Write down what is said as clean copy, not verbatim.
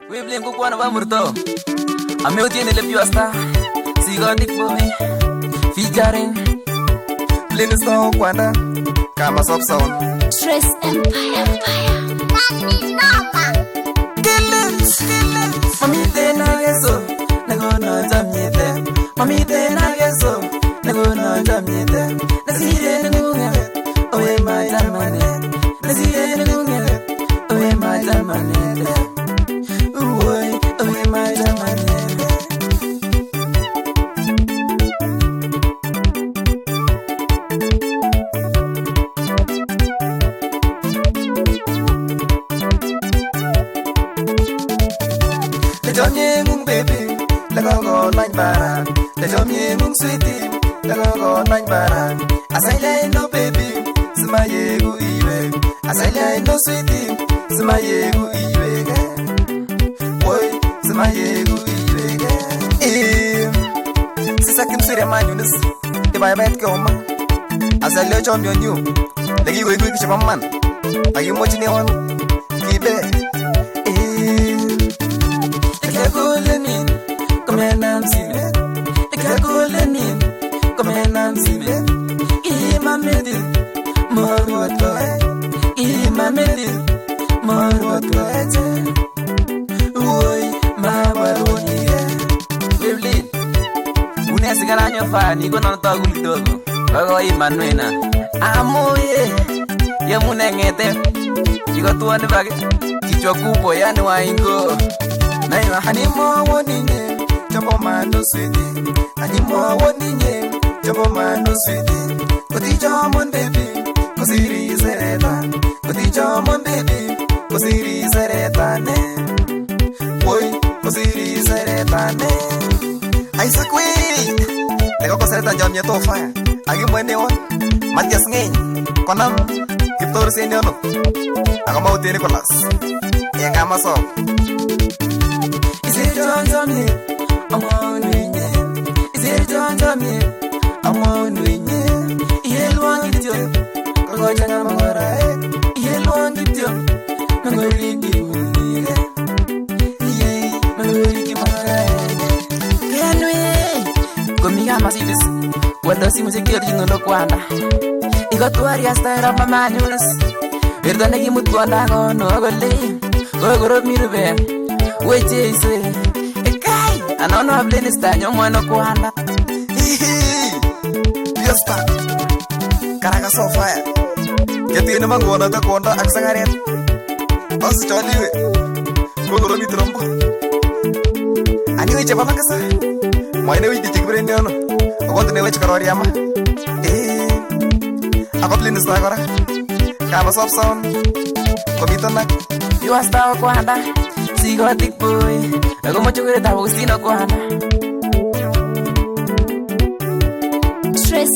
Weblem ko kuana ba murto. Ame tiene le piasta. Sigotic boy. Featuring Flintstone kuana kama soft sound. Stress Empire. Mami tena yeso. Nagono jamyete. Mami tena yeso. Nagono jamyete. Nasire ngunga. Oye ma jamane. Nasire ngunga. Oye ma jamane. Oye ma jamane. Let your young baby, let go like baran. Let your young sweetie, let go like baran. As I lay no baby, Smaye go iwe. As I lay no sweetie, Smaye go iwe. Boy, Smaye go iwe. Sisa kim sire manyunis, ke bye bye ke oma. As I lay chom yon you, lagi go iwe kisha man. Ayu mochi ne on, kibe. Fani ko nang tagul dogo bago imanuena amoye ya munengete iko tuane bage kichwa kubwa yani waingo na ina hanimo woninye jabo mano swidi hanimo woninye jabo mano swidi koti jamon baby kosiri zereta koti jamon baby kosiri zereta ne boy kosiri zereta ne Isaac we Nego ko serta jamnya to fire. Agi mwene on. Matias ngey. Konam. Kiptor seni ono. Ako mau tiri kolas. Yang ngama so. Isir jamnya. Amo nuinye. Isir jamnya. Amo nuinye. Ihelwang ityo. Kogo jangan mengorai. Ihelwang ityo. Mengori di munire. Iye. Mengori di mengorai. Komiga masivis Wado si musik yori ngono kwanda Iko tuari astara mamanyunas Erdo negi mut kwanda ngono gole Gogoro mirube Weche ise Ekai Anono hableni stanyo mwano kwanda Biospa Karaka so fire Keti ene mangwana ta kwanda aksangaret Osu choliwe Gogoro mitrombo Aniwe chapa makasa Moine widi chikbrende ono. Akonto ne wech karori ama. Ako Flintstone kora. Kama soft sound. Komito nak. You are star kwanda. Sigotic boy. Ako mo chukure tabo kusino kwanda. Stress